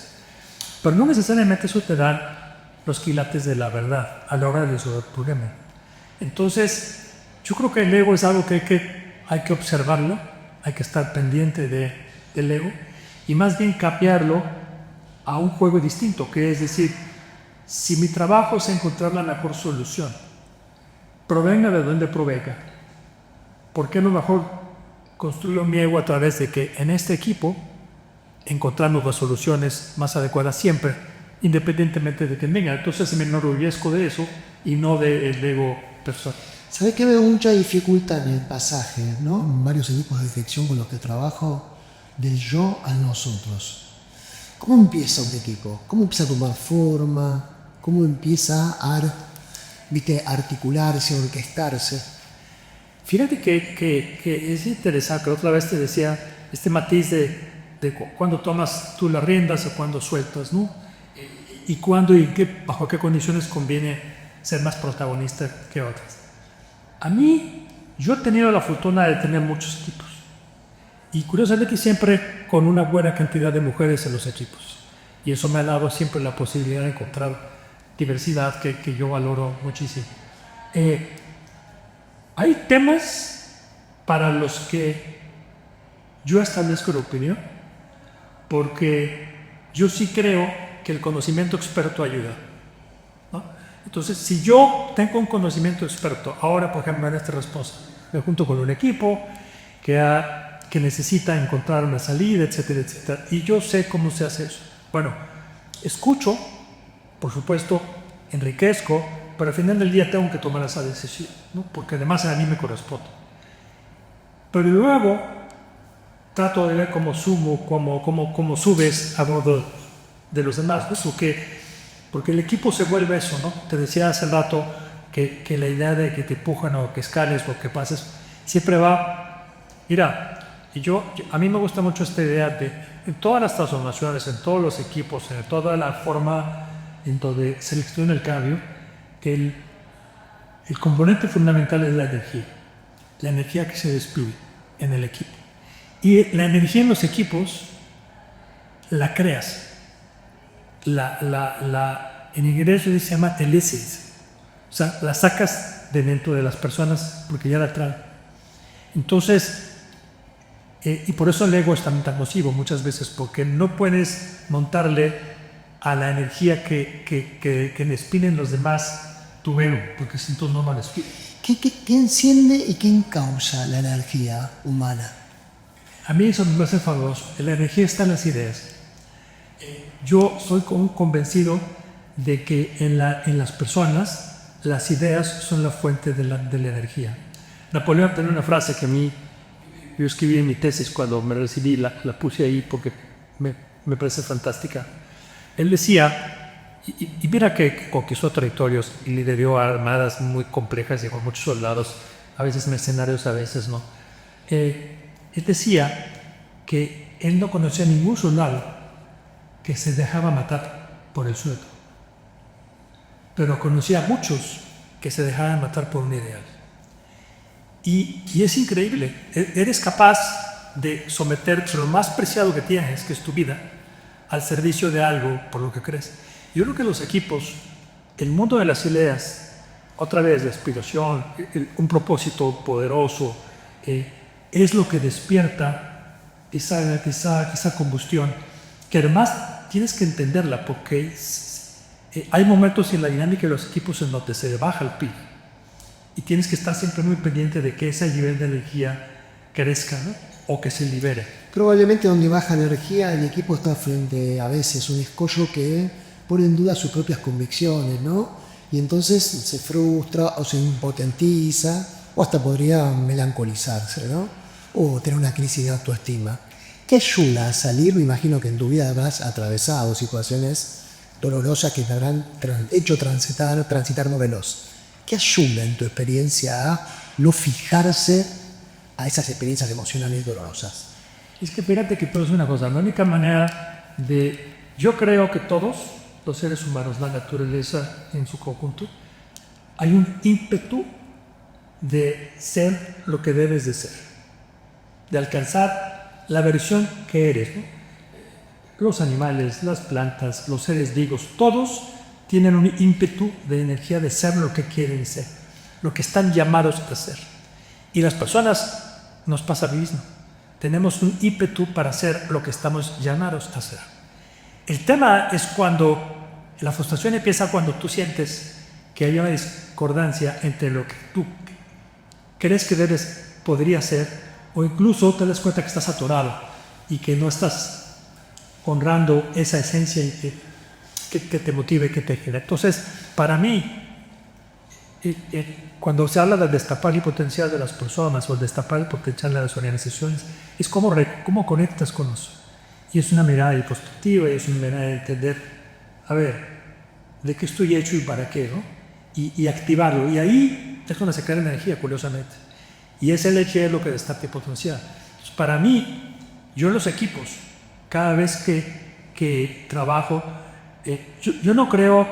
Pero no necesariamente eso te dan los quilates de la verdad a la hora de resolver el problema. Entonces, yo creo que el ego es algo que hay que observarlo, hay que estar pendiente del ego, y más bien cambiarlo a un juego distinto, que es decir, si mi trabajo es encontrar la mejor solución, provenga de donde provenga, ¿por qué no mejor construyo mi ego a través de que en este equipo encontramos las soluciones más adecuadas siempre, independientemente de que venga? Entonces me enorgullezco de eso y no del ego personal. ¿Sabes que veo mucha dificultad en el pasaje, ¿no? En varios equipos de dirección con los que trabajo, del yo al nosotros. ¿Cómo empieza un equipo? ¿Cómo empieza a tomar forma? ¿Cómo empieza a articularse, a orquestarse? Fíjate que es interesante, otra vez te decía, este matiz de cuando tomas tú las riendas o cuando sueltas, ¿no? Y cuándo y bajo qué condiciones conviene ser más protagonista que otras. A mí, yo he tenido la fortuna de tener muchos equipos. Y curiosamente siempre con una buena cantidad de mujeres en los equipos. Y eso me ha dado siempre la posibilidad de encontrar diversidad que yo valoro muchísimo. Hay temas para los que yo establezco la opinión, porque yo sí creo que el conocimiento experto ayuda, ¿no? Entonces, si yo tengo un conocimiento experto, ahora por ejemplo en esta respuesta, me junto con un equipo que necesita encontrar una salida, etcétera, etcétera, y yo sé cómo se hace eso. Bueno, escucho, por supuesto, enriquezco, pero al final del día tengo que tomar esa decisión, ¿no? Porque además a mí me corresponde. Pero luego trato de ver cómo sumo, cómo subes a bordo de los demás, ¿no? Porque el equipo se vuelve eso, ¿no? Te decía hace rato que la idea de que te empujan o que escales o que pases siempre va. Mira, a mí me gusta mucho esta idea de en todas las transformaciones, en todos los equipos, en toda la forma en donde selecciona el cambio, el componente fundamental es la energía que se despide en el equipo. Y la energía en los equipos la creas. En inglés se llama elicit, o sea, la sacas de dentro de las personas porque ya la traen. Entonces, y por eso el ego es tan nocivo muchas veces, porque no puedes montarle a la energía que despiden los demás tu ego, porque si entonces no lo despide. ¿Qué enciende y qué encausa la energía humana? A mí eso me hace fabuloso. La energía está en las ideas. Yo soy convencido de que en las personas las ideas son la fuente de la energía. Napoleón tenía una frase que yo escribí en mi tesis cuando me recibí, la puse ahí porque me parece fantástica. Él decía, y mira que conquistó territorios y lideró armadas muy complejas y con muchos soldados, a veces mercenarios, a veces no. Él decía que él no conocía ningún soldado que se dejaba matar por el sueldo, pero conocía a muchos que se dejaban matar por un ideal. Y es increíble, eres capaz de someter lo más preciado que tienes, que es tu vida, al servicio de algo por lo que crees. Yo creo que los equipos, el mundo de las ideas, otra vez la aspiración, un propósito poderoso, es lo que despierta esa combustión, que además tienes que entenderla, porque hay momentos en la dinámica de los equipos en donde se baja el pico y tienes que estar siempre muy pendiente de que ese nivel de energía crezca, ¿no? O que se libere. Probablemente donde baja energía el equipo está frente a veces un escollo que pone en duda sus propias convicciones, ¿no? Y entonces se frustra o se impotentiza o hasta podría melancolizarse, ¿no? O tener una crisis de autoestima. ¿Qué ayuda a salir? Me imagino que en tu vida habrás atravesado situaciones dolorosas que te habrán hecho transitar no veloz. ¿Qué ayuda en tu experiencia a no fijarse a esas experiencias emocionales dolorosas? Es que fíjate que puedo decir una cosa, la única manera de... Yo creo que todos los seres humanos, la naturaleza en su conjunto, hay un ímpetu de ser lo que debes de ser, de alcanzar la versión que eres, ¿no? Los animales, las plantas, los seres vivos, todos tienen un ímpetu de energía de ser lo que quieren ser, lo que están llamados a ser. Y las personas nos pasa lo mismo. Tenemos un ímpetu para hacer lo que estamos llamados a hacer. El tema es cuando la frustración empieza cuando tú sientes que hay una discordancia entre lo que tú crees que podría ser, o incluso te das cuenta que estás atorado y que no estás honrando esa esencia que te motive, que te genera. Entonces, para mí, cuando se habla de destapar el potencial de las personas o destapar el potencial de las organizaciones, es cómo conectas con eso. Y es una mirada introspectiva, y es una mirada de entender, a ver, de qué estoy hecho y para qué, ¿no? Y activarlo. Y ahí es donde se crea energía, curiosamente. Y ese leche es lo que destapa el potencial. Entonces, para mí, yo en los equipos, cada vez que trabajo, yo no creo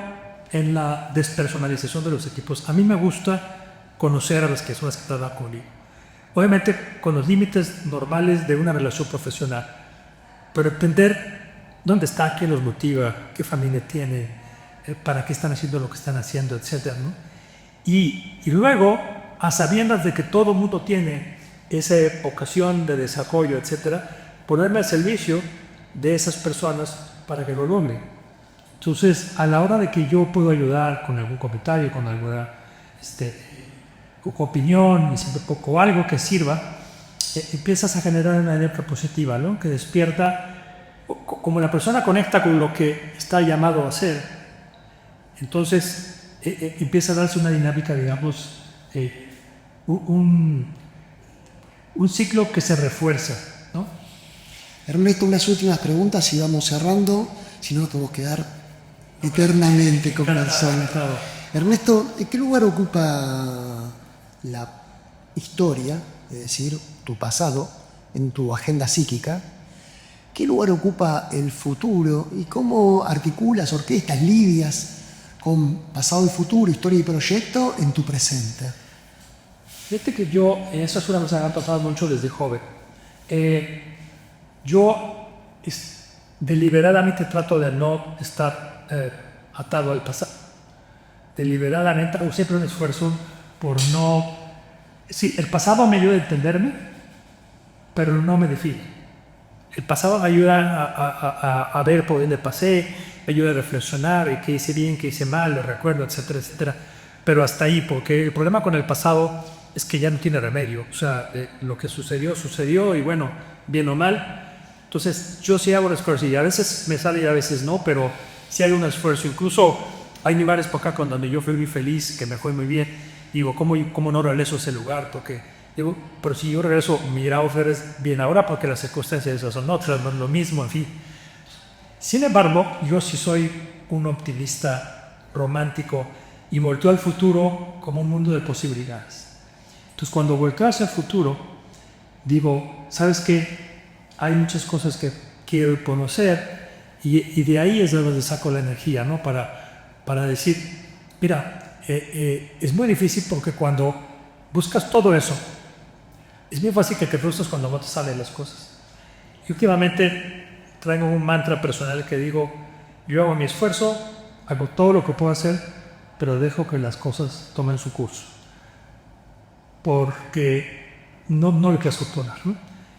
en la despersonalización de los equipos. A mí me gusta conocer a las personas que trabajan conmigo. Obviamente con los límites normales de una relación profesional, pero entender dónde está, qué los motiva, qué familia tiene, para qué están haciendo lo que están haciendo, etc., ¿no? Y luego, a sabiendas de que todo el mundo tiene esa vocación de desarrollo, etc., ponerme al servicio de esas personas para que lo logren. Entonces, a la hora de que yo puedo ayudar con algún comentario, con alguna opinión, y siempre poco algo que sirva, empiezas a generar una energía positiva, ¿no? Que despierta, como la persona conecta con lo que está llamado a hacer, entonces empieza a darse una dinámica, digamos, un ciclo que se refuerza, ¿no? Ernesto, unas últimas preguntas y vamos cerrando, si no podemos quedar eternamente conversando. Ernesto, ¿qué lugar ocupa la historia, es decir, tu pasado, en tu agenda psíquica? ¿Qué lugar ocupa el futuro y cómo articulas, orquestas, lidias con pasado y futuro, historia y proyecto en tu presente? Fíjate que eso es una cosa que me ha pasado mucho desde joven. Yo deliberadamente trato de no estar atado al pasado. Deliberadamente hago siempre un esfuerzo por no... Sí, el pasado me ayuda a entenderme, pero no me define. El pasado me ayuda a ver por dónde pasé, me ayuda a reflexionar, y qué hice bien, qué hice mal, lo recuerdo, etcétera, etcétera. Pero hasta ahí, porque el problema con el pasado es que ya no tiene remedio. O sea, lo que sucedió, y bueno, bien o mal. Entonces, yo sí hago un esfuerzo, y a veces me sale y a veces no, pero sí hay un esfuerzo. Incluso hay lugares por acá donde yo fui muy feliz, que me fue muy bien. Digo, ¿cómo no regreso a ese lugar? Porque, digo, pero si yo regreso, mi Aufer es bien ahora, porque las circunstancias esas son otras, no es lo mismo, en fin. Sin embargo, yo sí soy un optimista romántico y volteo al futuro como un mundo de posibilidades. Entonces, cuando volteo hacia el futuro, digo, ¿sabes qué? Hay muchas cosas que quiero conocer y de ahí es de donde saco la energía, ¿no? Para decir, mira, es muy difícil porque cuando buscas todo eso, es bien fácil que te frustres cuando no te salen las cosas. Y últimamente traigo un mantra personal que digo, yo hago mi esfuerzo, hago todo lo que puedo hacer, pero dejo que las cosas tomen su curso. Porque no le quiero afortunar, ¿no?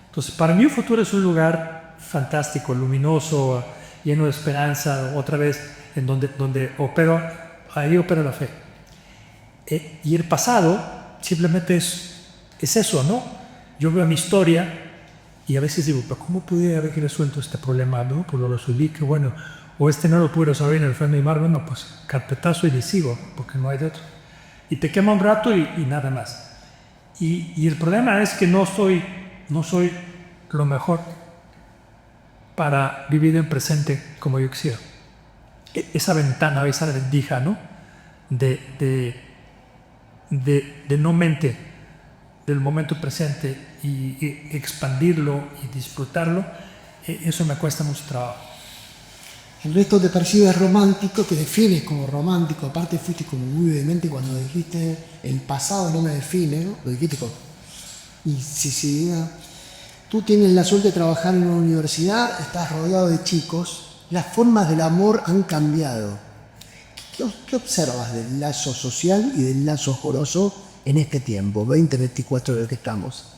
Entonces, para mí el futuro es un lugar fantástico, luminoso, lleno de esperanza, otra vez, en donde ahí opera la fe. Y el pasado simplemente es eso, ¿no? Yo veo mi historia y a veces digo, pero ¿cómo pude haber resuelto este problema? ¿No? Pues lo resolví, qué bueno. O no lo pude resolver en el freno de mar, bueno, pues carpetazo y le sigo, porque no hay de otro. Y te quema un rato y nada más. Y el problema es que no soy lo mejor para vivir en presente como yo quisiera. Esa ventana, esa rendija, ¿no? De no mente del momento presente y expandirlo y disfrutarlo, eso me cuesta mucho trabajo. El resto te percibes romántico, te defines como romántico, aparte fuiste como muy vehemente cuando dijiste el pasado no me define, ¿no? Lo dijiste con incisividad. Tú tienes la suerte de trabajar en una universidad, estás rodeado de chicos, las formas del amor han cambiado. ¿Qué observas del lazo social y del lazo amoroso en este tiempo, 2024 del que estamos?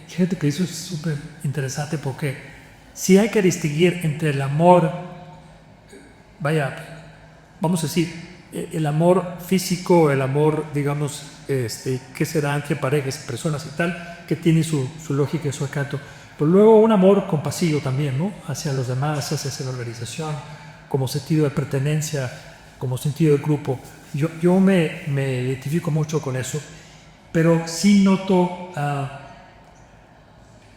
Fíjate que eso es súper interesante porque si hay que distinguir entre el amor, vamos a decir, el amor físico, el amor, digamos, que se da entre parejas, personas y tal, que tiene su lógica y su encanto. Pero luego un amor compasivo también, ¿no? Hacia los demás, hacia la organización, como sentido de pertenencia, como sentido de grupo. Yo me identifico mucho con eso, pero sí noto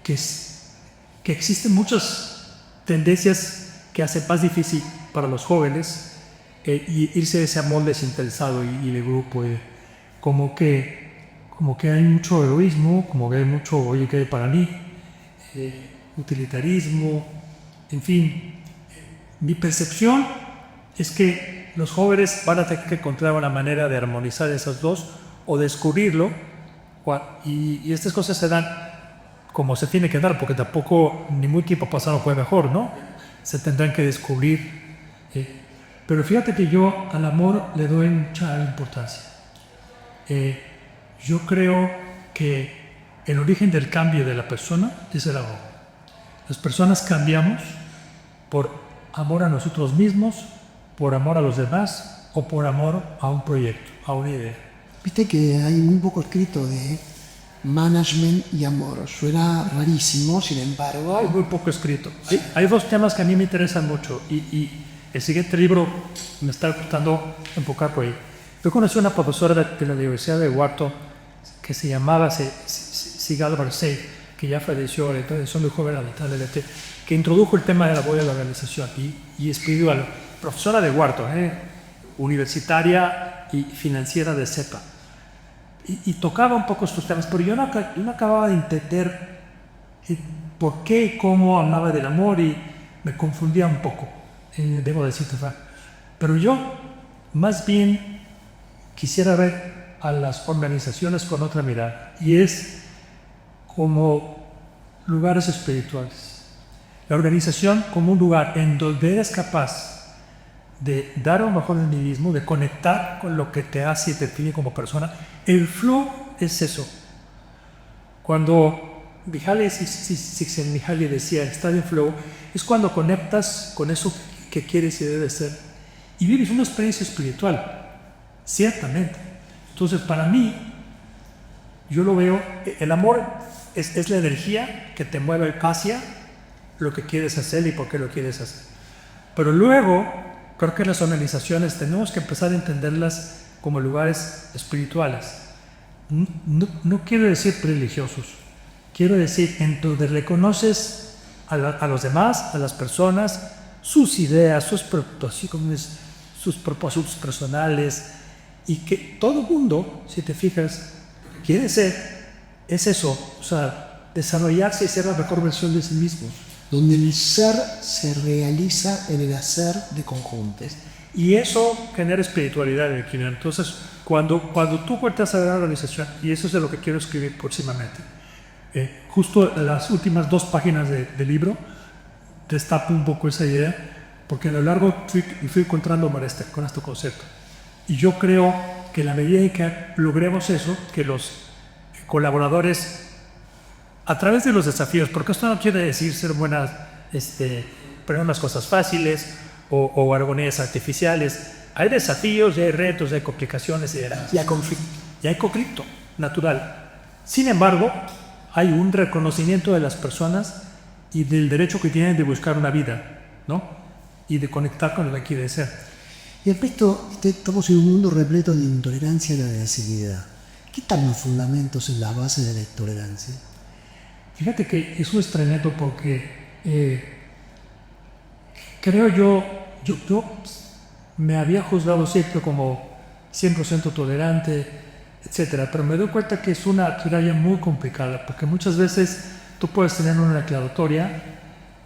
que existen muchas tendencias que hacen más difícil para los jóvenes irse de ese amor desinteresado y de grupo. Como que hay mucho egoísmo, como que hay mucho, oye, ¿qué hay para mí? Utilitarismo, en fin. Mi percepción es que los jóvenes van a tener que encontrar una manera de armonizar esas dos o descubrirlo, y estas cosas se dan como se tiene que dar, porque tampoco ni muy tiempo pasado fue mejor, ¿no? Se tendrán que descubrir. Pero fíjate que yo al amor le doy mucha importancia. Yo creo que el origen del cambio de la persona es el amor. Las personas cambiamos por amor a nosotros mismos, por amor a los demás o por amor a un proyecto, a una idea. Viste que hay muy poco escrito de management y amor. Suena rarísimo, sin embargo. Hay muy poco escrito. Hay dos temas que a mí me interesan mucho y el siguiente libro me está gustando enfocar por ahí. Yo conocí a una profesora de la Universidad de Wharton que se llamaba Sigal Barsey, que ya falleció, entonces son muy joven lamentablemente, que introdujo el tema del apoyo a la organización y espiritual. Profesora de Wharton, universitaria y financiera de CEPA. Y tocaba un poco estos temas, pero yo no acababa de entender por qué y cómo hablaba del amor y me confundía un poco, debo decirte, pero yo más bien quisiera ver a las organizaciones con otra mirada, y es como lugares espirituales. La organización como un lugar en donde eres capaz de dar lo mejor de mí mismo, de conectar con lo que te hace y te define como persona. El flow es eso. Cuando Mihaly Csikszentmihalyi decía estar en flow, es cuando conectas con eso que quieres y debes ser y vives una experiencia espiritual, ciertamente. Entonces, para mí, yo lo veo, el amor es la energía que te mueve hacia lo que quieres hacer y por qué lo quieres hacer. Pero luego, creo que las organizaciones tenemos que empezar a entenderlas como lugares espirituales. No quiero decir religiosos, quiero decir en donde reconoces a los demás, a las personas, sus ideas, sus preocupaciones, sus propósitos personales, y que todo el mundo, si te fijas, quiere ser, es eso, o sea, desarrollarse y ser la mejor versión de sí mismo. Donde el ser se realiza en el hacer de conjunto. Y eso genera espiritualidad en el cliente. Entonces, cuando tú vueltas a ver la organización, y eso es de lo que quiero escribir próximamente, justo las últimas 2 páginas del libro destapo un poco esa idea, porque a lo largo fui encontrando con este concepto. Y yo creo que a la medida en que logremos eso, que los colaboradores, a través de los desafíos, porque esto no quiere decir ser buenas, poner unas cosas fáciles o armonías artificiales. Hay desafíos, hay retos, hay complicaciones y hay conflicto. Y hay conflicto natural. Sin embargo, hay un reconocimiento de las personas y del derecho que tienen de buscar una vida, ¿no? Y de conectar con lo que quiere ser. Y respecto, estamos en un mundo repleto de intolerancia y la agresividad. ¿Qué están los fundamentos en la base de la intolerancia? Fíjate que eso es tremendo porque creo yo me había juzgado siempre como 100% tolerante, etcétera, pero me doy cuenta que es una terapia muy complicada, porque muchas veces tú puedes tener una declaratoria,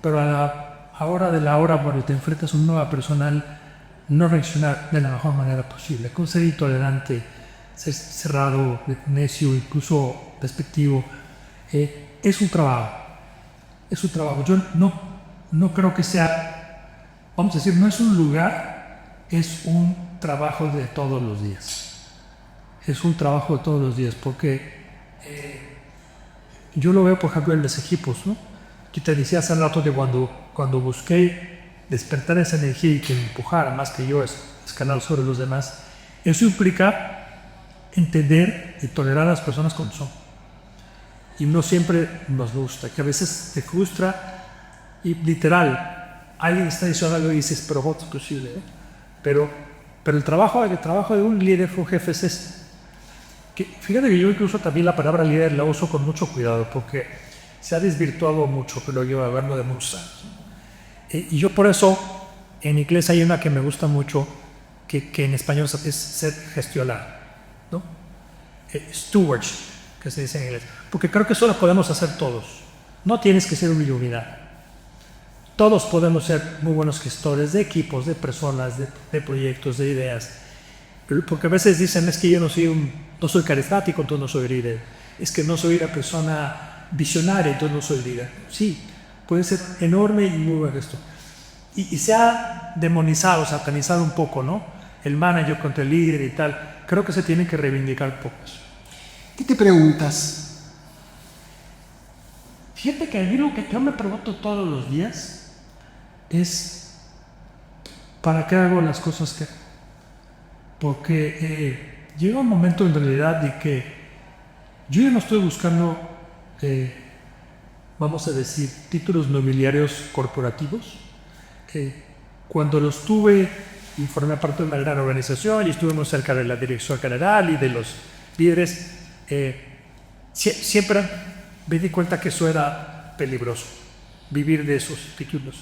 pero a la hora de la hora, cuando te enfrentas a una nueva persona, no reaccionar de la mejor manera posible, con ser intolerante, ser cerrado, necio, incluso despectivo, es un trabajo. Yo no creo que sea, vamos a decir, no es un lugar, es un trabajo de todos los días. Es un trabajo de todos los días, porque yo lo veo, por ejemplo, en los equipos, ¿no? Yo te decía hace rato de cuando busqué despertar esa energía y que me empujara más que yo escalar sobre los demás, eso implica entender y tolerar a las personas como son. Y no siempre nos gusta, que a veces te frustra y literal, alguien está diciendo algo y dices, pero ¿cómo es posible? Pero el trabajo de un líder, un jefe es este. Que, fíjate que yo incluso también la palabra líder la uso con mucho cuidado, porque se ha desvirtuado mucho, pero yo hablando de muchos años. Y yo por eso, en inglés hay una que me gusta mucho, que en español es ser gestionar, ¿no? Stewardship, que se dice en inglés. Porque creo que eso lo podemos hacer todos. No tienes que ser un iluminado. Todos podemos ser muy buenos gestores de equipos, de personas, de proyectos, de ideas. Porque a veces dicen, es que yo no soy carismático, entonces no soy líder. Es que no soy una persona visionaria, entonces no soy líder. Sí, puede ser enorme y muy buen gesto. Y se ha demonizado, satanizado un poco, ¿no? El manager contra el líder y tal. Creo que se tiene que reivindicar un poco eso. ¿Qué te preguntas? Fíjate que a mí lo que yo me pregunto todos los días es ¿para qué hago las cosas que hago? Porque llega un momento en realidad de que yo ya no estoy buscando, vamos a decir, títulos nobiliarios corporativos. Cuando los tuve y formé parte de una gran organización y estuve muy cerca de la dirección general y de los líderes, siempre me di cuenta que eso era peligroso, vivir de esos títulos.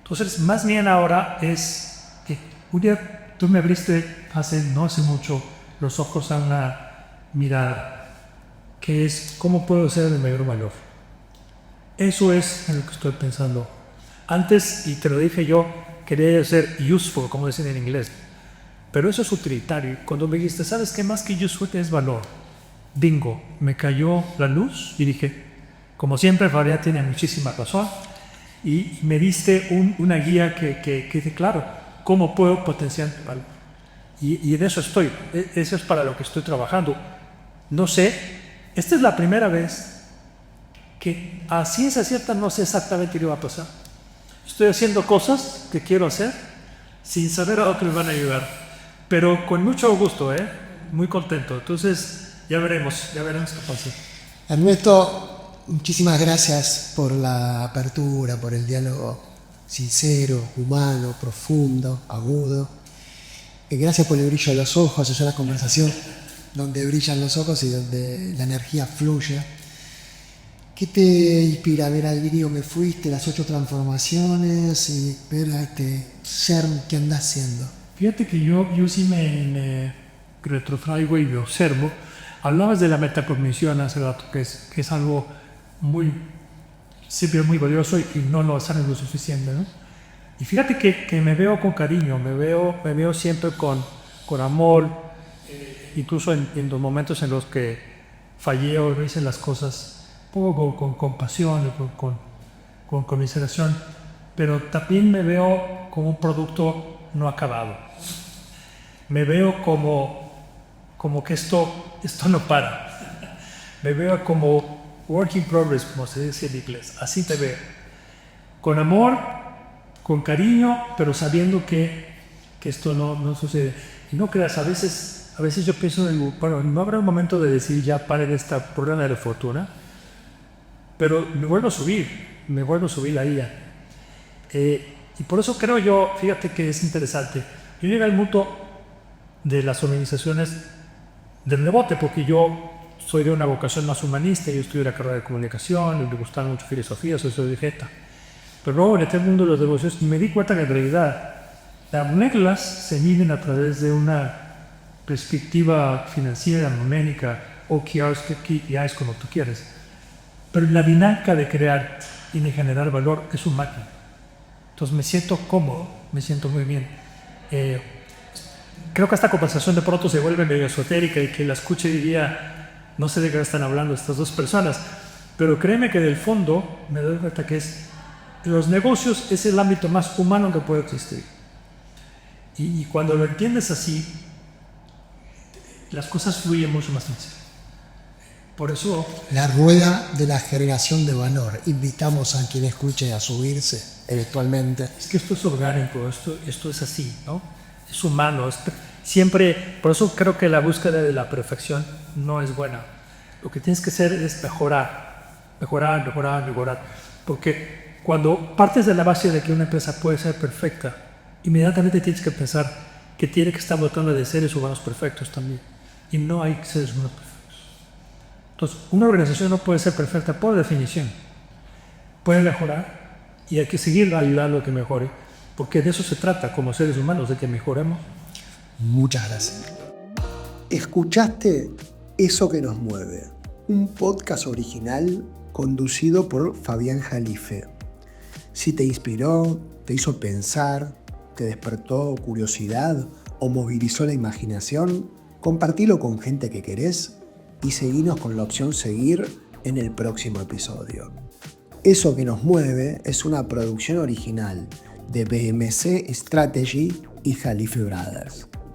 Entonces, más bien ahora es que un día tú me abriste no hace mucho los ojos a una mirada que es ¿cómo puedo ser de mayor valor? Eso es en lo que estoy pensando. Antes, y te lo dije yo, quería ser useful, como dicen en inglés, pero eso es utilitario. Cuando me dijiste, ¿sabes qué más que useful es valor? Bingo, me cayó la luz y dije, como siempre, Fabián tiene muchísima razón, y me diste una guía que claro, ¿cómo puedo potenciar el valor? Y en eso estoy, eso es para lo que estoy trabajando. No sé, esta es la primera vez que a ciencia cierta no sé exactamente qué va a pasar. Estoy haciendo cosas que quiero hacer sin saber a dónde me van a ayudar, pero con mucho gusto, muy contento. Entonces ya veremos qué pasa. Ernesto, muchísimas gracias por la apertura, por el diálogo sincero, humano, profundo, agudo. Gracias por el brillo de los ojos. Es una conversación donde brillan los ojos y donde la energía fluye. ¿Qué te inspira a ver al vídeo Me Fuiste, las 8 transformaciones y ver a este ser que anda haciendo? Fíjate que yo sí me retrotraigo y me observo. Hablabas de la metacognición hace rato, que es algo siempre muy valioso y no lo sabes lo suficiente, ¿no? Y fíjate que me veo con cariño, me veo siempre con amor, incluso en los momentos en los que fallé o no hice las cosas un poco con compasión, con conmiseración, pero también me veo como un producto no acabado. Me veo como que esto no para. Me veo como work in progress, como se dice en inglés. Así te veo. Con amor, con cariño, pero sabiendo que esto no sucede. Y no creas, a veces yo pienso, bueno, no habrá un momento de decir ya pare de esta rueda de fortuna, pero me vuelvo a subir ahí. Y por eso creo yo, fíjate que es interesante. Yo llegué al mundo de las organizaciones del rebote, porque yo soy de una vocación más humanista, yo estudié la carrera de comunicación, me gustaba mucho filosofía, soy digesta. Pero luego en este mundo de los negocios me di cuenta que en realidad las reglas se miden a través de una perspectiva financiera, numérica, OKRs, KPIs, como tú quieres. Pero la dinámica de crear y de generar valor es un máquina. Entonces me siento cómodo, me siento muy bien. Creo que esta conversación de pronto se vuelve medio esotérica y que la escuche diría, no sé de qué están hablando estas dos personas, pero créeme que del fondo me doy cuenta que los negocios es el ámbito más humano que puede existir. Y cuando lo entiendes así, las cosas fluyen mucho más fácil. Por eso... La rueda de la generación de valor. Invitamos a quien escuche a subirse eventualmente. Es que esto es orgánico, esto es así, ¿no? Es humano. Siempre, por eso creo que la búsqueda de la perfección no es buena. Lo que tienes que hacer es mejorar. Porque cuando partes de la base de que una empresa puede ser perfecta, inmediatamente tienes que pensar que tiene que estar dotando de seres humanos perfectos también. Y no hay seres humanos perfectos. Entonces, una organización no puede ser perfecta por definición. Puede mejorar y hay que seguir ayudando a que mejore, porque de eso se trata como seres humanos, de que mejoremos. Muchas gracias. Escuchaste Eso que nos mueve, un podcast original conducido por Fabián Jalife. Si te inspiró, te hizo pensar, te despertó curiosidad o movilizó la imaginación, compartilo con gente que querés y seguinos con la opción seguir en el próximo episodio. Eso que nos mueve es una producción original de BMC Strategy y Jalife Brothers.